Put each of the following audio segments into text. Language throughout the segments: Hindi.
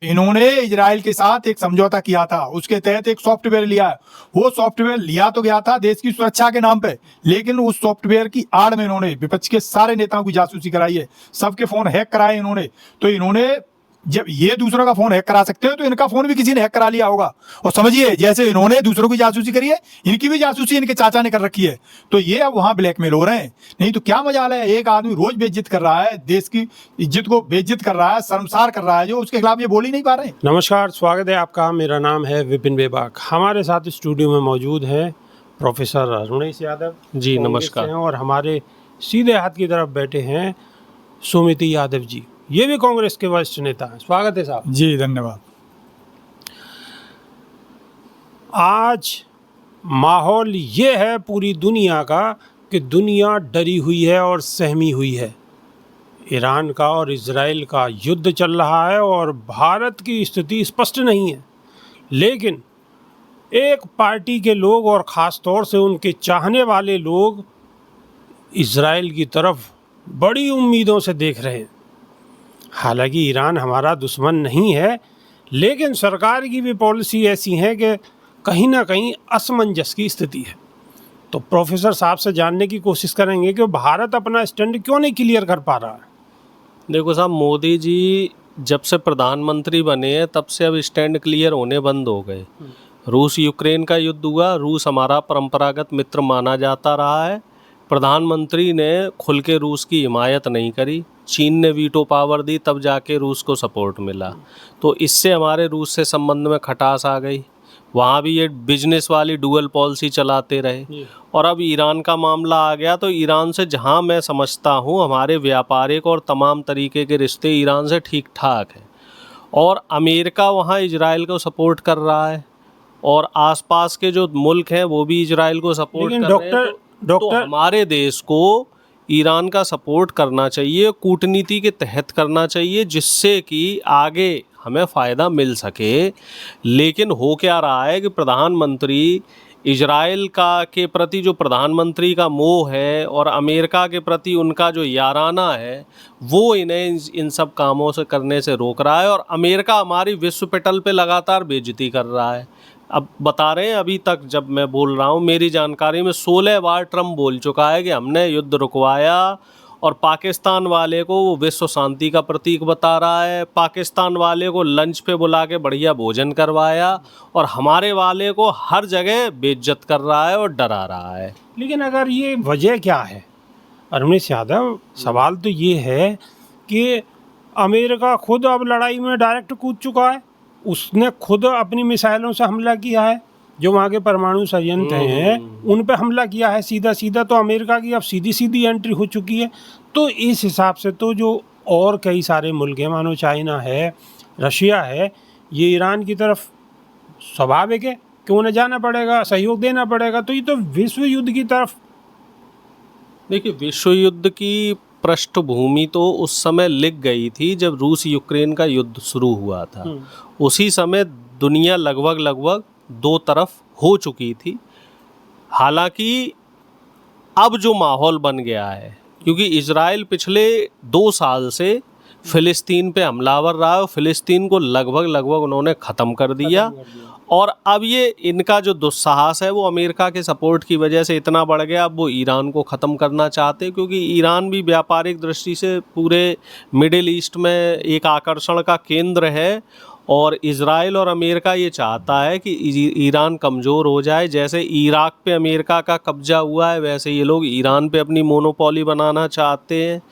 इन्होंने इजराइल के साथ एक समझौता किया था, उसके तहत एक सॉफ्टवेयर लिया है। वो सॉफ्टवेयर लिया तो गया था देश की सुरक्षा के नाम पे, लेकिन उस सॉफ्टवेयर की आड़ में इन्होंने विपक्ष के सारे नेताओं की जासूसी कराई है, सबके फोन हैक कराए इन्होंने। तो इन्होंने जब ये दूसरों का फोन हैक करा सकते हैं तो इनका फोन भी किसी ने हैक करा लिया होगा। और समझिए, जैसे इन्होंने दूसरों की जासूसी करी है, इनकी भी जासूसी इनके चाचा ने कर रखी है। तो ये अब वहां ब्लैकमेल हो रहे हैं। नहीं तो क्या मजाल है, एक आदमी रोज बेइज्जत कर रहा है, देश की इज्जत को बेइज्जत कर रहा है, शर्मसार कर रहा है, जो उसके खिलाफ ये बोल ही नहीं पा रहे हैं। नमस्कार, स्वागत है आपका। मेरा नाम है विपिन बेबाक। हमारे साथ स्टूडियो में मौजूद हैं प्रोफेसर अरुणेश यादव जी, नमस्कार। हैं, और हमारे सीधे हाथ की तरफ बैठे हैं सुमिति यादव जी, ये भी कांग्रेस के वरिष्ठ नेता हैं। स्वागत है साहब जी, धन्यवाद। आज माहौल ये है पूरी दुनिया का कि दुनिया डरी हुई है और सहमी हुई है। ईरान का और इजराइल का युद्ध चल रहा है और भारत की स्थिति स्पष्ट नहीं है, लेकिन एक पार्टी के लोग और ख़ास तौर से उनके चाहने वाले लोग इजराइल की तरफ बड़ी उम्मीदों से देख रहे हैं। हालांकि ईरान हमारा दुश्मन नहीं है, लेकिन सरकार की भी पॉलिसी ऐसी है कि कहीं ना कहीं असमंजस की स्थिति है। तो प्रोफेसर साहब से जानने की कोशिश करेंगे कि भारत अपना स्टैंड क्यों नहीं क्लियर कर पा रहा है। देखो साहब, मोदी जी जब से प्रधानमंत्री बने हैं तब से अब स्टैंड क्लियर होने बंद हो गए। रूस यूक्रेन का युद्ध हुआ, रूस हमारा परंपरागत मित्र माना जाता रहा है। प्रधानमंत्री ने खुल के रूस की हिमायत नहीं करी, चीन ने वीटो पावर दी, तब जाके रूस को सपोर्ट मिला। तो इससे हमारे रूस से संबंध में खटास आ गई। वहाँ भी ये बिजनेस वाली डुअल पॉलिसी चलाते रहे। और अब ईरान का मामला आ गया तो ईरान से, जहाँ मैं समझता हूँ, हमारे व्यापारिक और तमाम तरीके के रिश्ते ईरान से ठीक ठाक हैं। और अमेरिका वहाँ इजराइल को सपोर्ट कर रहा है और आसपास के जो मुल्क हैं वो भी इजराइल को सपोर्ट कर रहे हैं। तो हमारे देश को ईरान का सपोर्ट करना चाहिए, कूटनीति के तहत करना चाहिए, जिससे कि आगे हमें फ़ायदा मिल सके। लेकिन हो क्या रहा है कि प्रधानमंत्री इजराइल का के प्रति जो प्रधानमंत्री का मोह है और अमेरिका के प्रति उनका जो याराना है, वो इन्हें इन सब कामों से करने से रोक रहा है। और अमेरिका हमारी विश्व पटल पे लगातार बेइज्जती कर रहा है। अब बता रहे हैं, अभी तक जब मैं बोल रहा हूँ मेरी जानकारी में 16 बार ट्रम्प बोल चुका है कि हमने युद्ध रुकवाया, और पाकिस्तान वाले को वो विश्व शांति का प्रतीक बता रहा है। पाकिस्तान वाले को लंच पे बुला के बढ़िया भोजन करवाया और हमारे वाले को हर जगह बेइज्जत कर रहा है और डरा रहा है। लेकिन अगर ये वजह क्या है अरुणेश यादव, सवाल तो ये है कि अमेरिका खुद अब लड़ाई में डायरेक्ट कूद चुका है। उसने खुद अपनी मिसाइलों से हमला किया है, जो वहाँ के परमाणु संयंत्र हैं उन पे हमला किया है सीधा सीधा। तो अमेरिका की अब सीधी सीधी एंट्री हो चुकी है। तो इस हिसाब से तो जो और कई सारे मुल्क हैं, मानो चाइना है, रशिया है, ये ईरान की तरफ स्वाभाविक है कि उन्हें जाना पड़ेगा, सहयोग देना पड़ेगा। तो ये तो विश्व युद्ध की तरफ। देखिए, विश्व युद्ध की पृष्ठभूमि तो उस समय लिख गई थी जब रूस यूक्रेन का युद्ध शुरू हुआ था। उसी समय दुनिया लगभग दो तरफ हो चुकी थी। हालांकि अब जो माहौल बन गया है, क्योंकि इजराइल पिछले 2 साल से फ़िलिस्तीन पे हमलावर रहा है, फ़िलिस्तीन को लगभग उन्होंने ख़त्म कर दिया। और अब ये इनका जो दुस्साहस है वो अमेरिका के सपोर्ट की वजह से इतना बढ़ गया। अब वो ईरान को ख़त्म करना चाहते, क्योंकि ईरान भी व्यापारिक दृष्टि से पूरे मिडिल ईस्ट में एक आकर्षण का केंद्र है। और इजराइल और अमेरिका ये चाहता है कि ईरान कमज़ोर हो जाए। जैसे इराक पे अमेरिका का कब्जा हुआ है, वैसे ये लोग ईरान पे अपनी मोनोपोली बनाना चाहते हैं।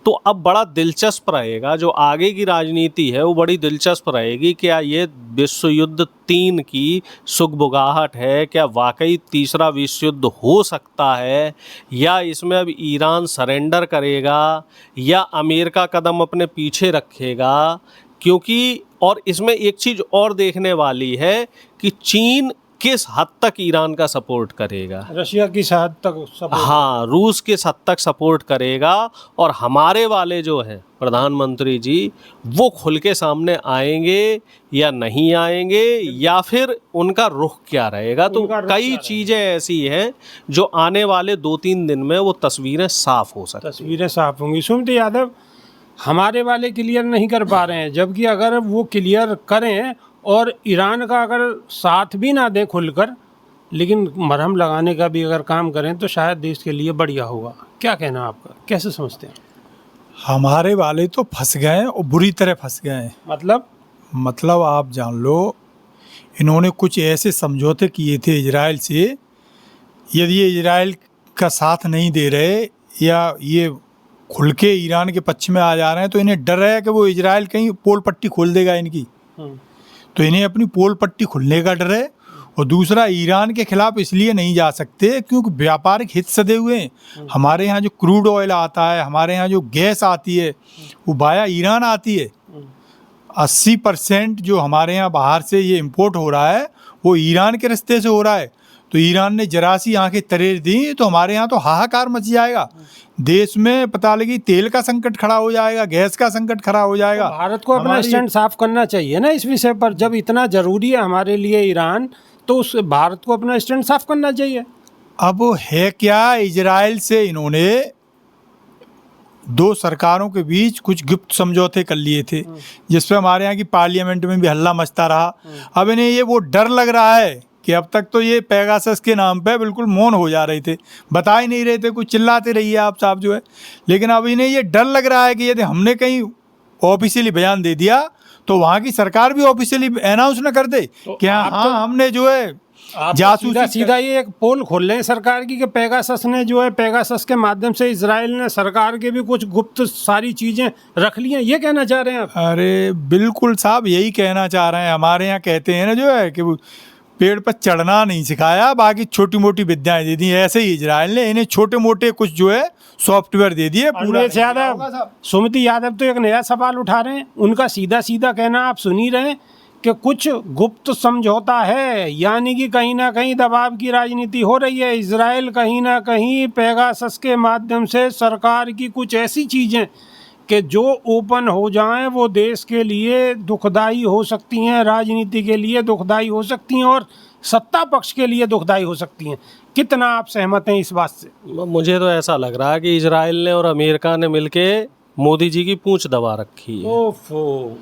तो अब बड़ा दिलचस्प रहेगा, जो आगे की राजनीति है वो बड़ी दिलचस्प रहेगी। क्या ये विश्व युद्ध 3 की सुगबुगाहट है? क्या वाकई तीसरा विश्व युद्ध हो सकता है, या इसमें अब ईरान सरेंडर करेगा या अमेरिका कदम अपने पीछे रखेगा? क्योंकि और इसमें एक चीज़ और देखने वाली है कि चीन किस हद तक ईरान का सपोर्ट करेगा, रशिया किस हद तक सपोर्ट, हाँ, रूस किस हद तक सपोर्ट करेगा। और हमारे वाले जो हैं प्रधानमंत्री जी, वो खुल के सामने आएंगे या नहीं आएंगे, या फिर उनका रुख क्या रहेगा। तो कई चीज़ें ऐसी हैं जो आने वाले 2-3 दिन में वो तस्वीरें साफ हो सकती हैं। तस्वीरें साफ होंगी। सुमित यादव, हमारे वाले क्लियर नहीं कर पा रहे हैं, जबकि अगर वो क्लियर करें और ईरान का अगर साथ भी ना दें खुलकर, लेकिन मरहम लगाने का भी अगर काम करें तो शायद देश के लिए बढ़िया होगा। क्या कहना आपका, कैसे समझते हैं? हमारे वाले तो फंस गए हैं और बुरी तरह फंस गए हैं। मतलब आप जान लो, इन्होंने कुछ ऐसे समझौते किए थे इजराइल से, यदि ये इजराइल का साथ नहीं दे रहे या ये खुल के ईरान के पक्ष में आ जा रहे हैं तो इन्हें डर है कि वो इजराइल कहीं पोल पट्टी खोल देगा इनकी। तो इन्हें अपनी पोल पट्टी खुलने का डर है। और दूसरा, ईरान के खिलाफ इसलिए नहीं जा सकते क्योंकि व्यापारिक हित सधे हुए हैं। हमारे यहाँ जो क्रूड ऑयल आता है, हमारे यहाँ जो गैस आती है, वो बाया ईरान आती है। 80% जो हमारे यहाँ बाहर से ये इंपोर्ट हो रहा है वो ईरान के रास्ते से हो रहा है। तो ईरान ने जरा सी आंखें तरेर दी तो हमारे यहाँ तो हाहाकार मच जाएगा। देश में पता लगी तेल का संकट खड़ा हो जाएगा, गैस का संकट खड़ा हो जाएगा। तो भारत को अपना स्टैंड साफ करना चाहिए ना इस विषय पर। जब इतना जरूरी है हमारे लिए ईरान, तो उस भारत को अपना स्टैंड साफ करना चाहिए। अब है क्या, इजराइल से इन्होंने दो सरकारों के बीच कुछ गुप्त समझौते कर लिए थे, जिसपे हमारे यहाँ की पार्लियामेंट में भी हल्ला मचता रहा। अब इन्हें ये वो डर लग रहा है कि अब तक तो ये पेगासस के नाम पे बिल्कुल मौन हो जा रहे थे, बता ही नहीं रहे थे, कुछ चिल्लाते रहिए आप साहब जो है। लेकिन अब इन्हें ये डर लग रहा है कि यदि हमने कहीं ऑफिशियली बयान दे दिया तो वहाँ की सरकार भी ऑफिशियली अनाउंस न कर दे कि हाँ हमने जो है जासूसी सीधा ये एक पोल खोल रहे हैं सरकार की कि पेगासस ने जो है, पेगासस के माध्यम से इजराइल ने सरकार के भी कुछ गुप्त सारी चीजें रख ली हैं, ये कहना चाह रहे हैं आप? अरे बिल्कुल साहब, यही कहना चाह रहे हैं। हमारे यहाँ कहते हैं ना जो है कि पेड़ पर चढ़ना नहीं सिखाया, बाकी छोटी मोटी विद्याएं दे दी। ऐसे ही इजराइल ने इन्हें छोटे मोटे कुछ जो है सॉफ्टवेयर दे दिए। पूरा सुमिति यादव तो एक नया सवाल उठा रहे हैं, उनका सीधा सीधा कहना आप सुन ही रहे हैं कि कुछ गुप्त समझौता है, यानी कि कहीं ना कहीं दबाव की राजनीति हो रही है। इजराइल कहीं ना कहीं पेगासस के माध्यम से सरकार की कुछ ऐसी चीज़ें कि जो ओपन हो जाएं वो देश के लिए दुखदाई हो सकती हैं, राजनीति के लिए दुखदाई हो सकती हैं और सत्ता पक्ष के लिए दुखदाई हो सकती हैं। कितना आप सहमत हैं इस बात से? मुझे तो ऐसा लग रहा है कि इजराइल ने और अमेरिका ने मिलके मोदी जी की पूंछ दबा रखी है। ओफो।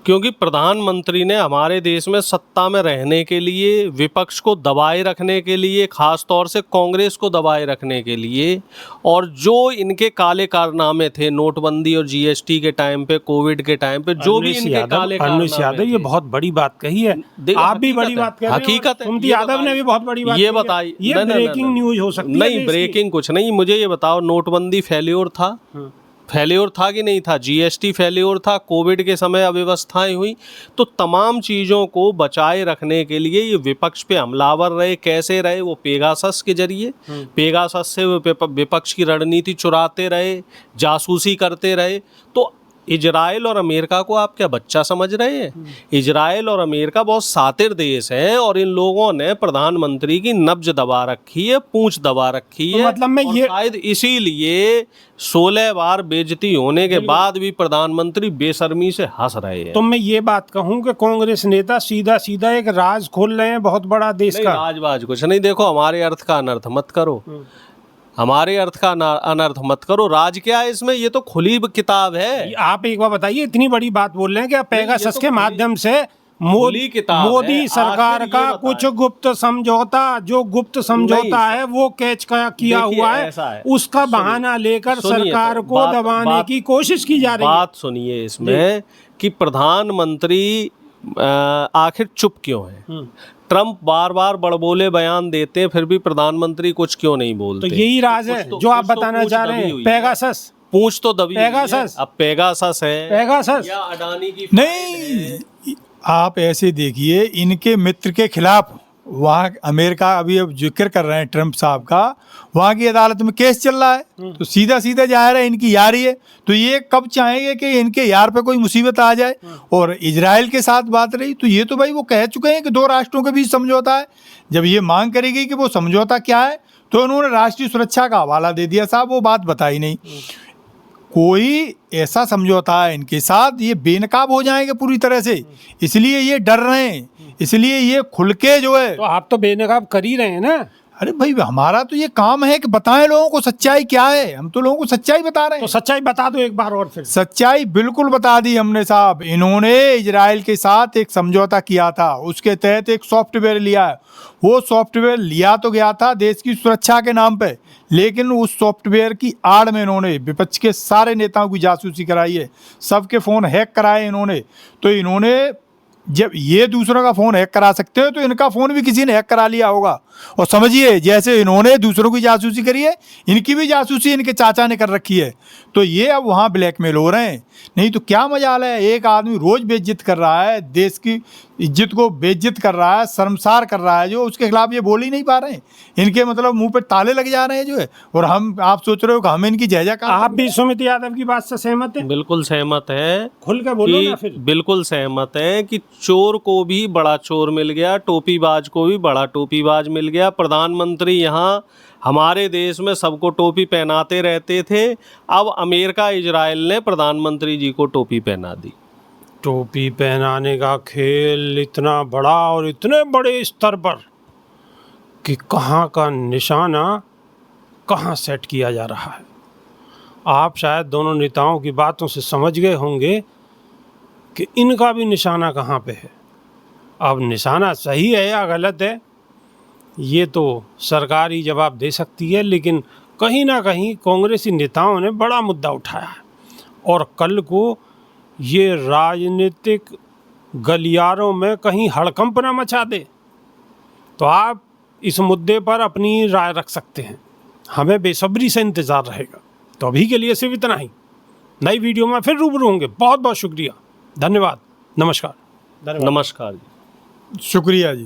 क्योंकि प्रधानमंत्री ने हमारे देश में सत्ता में रहने के लिए, विपक्ष को दबाए रखने के लिए, खास तौर से कांग्रेस को दबाए रखने के लिए, और जो इनके काले कारनामे थे नोटबंदी और जीएसटी के टाइम पे, कोविड के टाइम पे, जो भी इनके काले यादव ये बहुत बड़ी बात कही है। आप भी बड़ी बात कह रहे हैं, हकीकत है। सुमिति यादव ने भी बहुत बड़ी बात ये बताइए, ये ब्रेकिंग न्यूज हो सकती है? नहीं, ब्रेकिंग कुछ नहीं। मुझे ये बताओ, नोटबंदी फेल्योर था? फेल्योर था कि नहीं था? जीएसटी फेल्योर था? कोविड के समय अव्यवस्थाएं हुई? तो तमाम चीज़ों को बचाए रखने के लिए ये विपक्ष पे हमलावर रहे। कैसे रहे? वो पेगासस के जरिए, पेगासस से विपक्ष की रणनीति चुराते रहे, जासूसी करते रहे। तो इजराइल और अमेरिका को आप क्या बच्चा समझ रहे हैं? इजराइल और अमेरिका बहुत सातिर देश हैं और इन लोगों ने प्रधानमंत्री की नब्ज दबा रखी है, पूंछ दबा रखी है। मतलब मैं ये शायद इसीलिए 16 बार बेइज्जती होने के बाद भी प्रधानमंत्री बेशर्मी से हंस रहे हैं। तो मैं ये बात कहूं कि कांग्रेस नेता सीधा सीधा एक राज खोल रहे हैं बहुत बड़ा देश का। राजबाज कुछ नहीं। देखो, हमारे अर्थ का अनर्थ मत करो, हमारे अर्थ का अनर्थ मत करो। राज क्या है इसमें? ये तो खुली किताब है। आप एक बार बताइए, इतनी बड़ी बात बोल रहे हैं कि पेगासस के माध्यम से मोदी सरकार का कुछ गुप्त समझौता, जो गुप्त समझौता है वो कैच किया हुआ है, उसका बहाना लेकर सरकार को दबाने की कोशिश की जा रही है। बात सुनिए इसमें कि प्रधानमंत्री आखिर चुप क्यों है? ट्रंप बार बार बड़बोले बयान देते हैं, फिर भी प्रधानमंत्री कुछ क्यों नहीं बोलते? तो यही राज है जो आप बताना चाह रहे हैं। पेगासस पूंछ तो दबी पेगासस। अब पेगासस है, पेगासस या अडानी की नहीं। आप ऐसे देखिए, इनके मित्र के खिलाफ वहाँ अमेरिका, अभी अब जिक्र कर रहे हैं ट्रंप साहब का, वहाँ की अदालत में केस चल रहा है। तो सीधा सीधा जाहिर है इनकी यारी है। तो ये कब चाहेंगे कि इनके यार पे कोई मुसीबत आ जाए? और इजराइल के साथ बात रही तो ये तो भाई वो कह चुके हैं कि दो राष्ट्रों के बीच समझौता है। जब ये मांग करेगी कि वो समझौता क्या है तो उन्होंने राष्ट्रीय सुरक्षा का हवाला दे दिया। साहब वो बात बताई नहीं। कोई ऐसा समझौता है इनके साथ, ये बेनकाब हो जाएंगे पूरी तरह से, इसलिए ये डर रहे हैं, इसलिए ये खुल के जो है। तो आप तो बेनकाब कर ही रहे हैं ना। अरे भाई हमारा तो ये काम है कि बताएं लोगों को सच्चाई क्या है, हम तो लोगों को सच्चाई बता रहे तो हैं। सच्चाई बता दो एक बार और फिर। सच्चाई बिल्कुल बता दी हमने साहब। इन्होंने इजराइल के साथ एक समझौता किया था, उसके तहत एक सॉफ्टवेयर लिया है। वो सॉफ्टवेयर लिया तो गया था देश की सुरक्षा के नाम पे, लेकिन उस सॉफ्टवेयर की आड़ में इन्होंने विपक्ष के सारे नेताओं की जासूसी कराई है, सबके फ़ोन हैक कराए इन्होंने। तो इन्होंने जब ये दूसरों का फ़ोन हैक करा सकते हो तो इनका फ़ोन भी किसी ने हैक करा लिया होगा। और समझिए जैसे इन्होंने दूसरों की जासूसी करी है, इनकी भी जासूसी इनके चाचा ने कर रखी है। तो ये अब वहाँ ब्लैकमेल हो रहे हैं। नहीं तो क्या मजाल है, एक आदमी रोज़ बेइज्जत कर रहा है, देश की इज्जत को बेइज्जत कर रहा है, शर्मसार कर रहा है, जो उसके खिलाफ ये बोल ही नहीं पा रहे हैं। इनके मतलब मुंह पे ताले लग जा रहे हैं जो है। और हम, आप सोच रहे हो कि हम इनकी जय जयकार। आप भी सुमित यादव की बात से सहमत हैं? बिल्कुल सहमत है। खुल के बोलो ना कि फिर। बिल्कुल सहमत है कि चोर को भी बड़ा चोर मिल गया, टोपीबाज को भी बड़ा टोपीबाज मिल गया। प्रधानमंत्री यहाँ हमारे देश में सबको टोपी पहनाते रहते थे, अब अमेरिका इजराइल ने प्रधानमंत्री जी को टोपी पहना दी। टोपी पहनाने का खेल इतना बड़ा और इतने बड़े स्तर पर कि कहाँ का निशाना कहाँ सेट किया जा रहा है। आप शायद दोनों नेताओं की बातों से समझ गए होंगे कि इनका भी निशाना कहाँ पे है। अब निशाना सही है या गलत है ये तो सरकार ही जवाब दे सकती है, लेकिन कहीं ना कहीं कांग्रेसी नेताओं ने बड़ा मुद्दा उठाया है और कल को ये राजनीतिक गलियारों में कहीं हड़कंप ना मचा दे। तो आप इस मुद्दे पर अपनी राय रख सकते हैं, हमें बेसब्री से इंतज़ार रहेगा। तो अभी के लिए सिर्फ इतना ही, नई वीडियो में फिर रूबरू होंगे। बहुत बहुत शुक्रिया, धन्यवाद, नमस्कार। नमस्कार जी। शुक्रिया जी।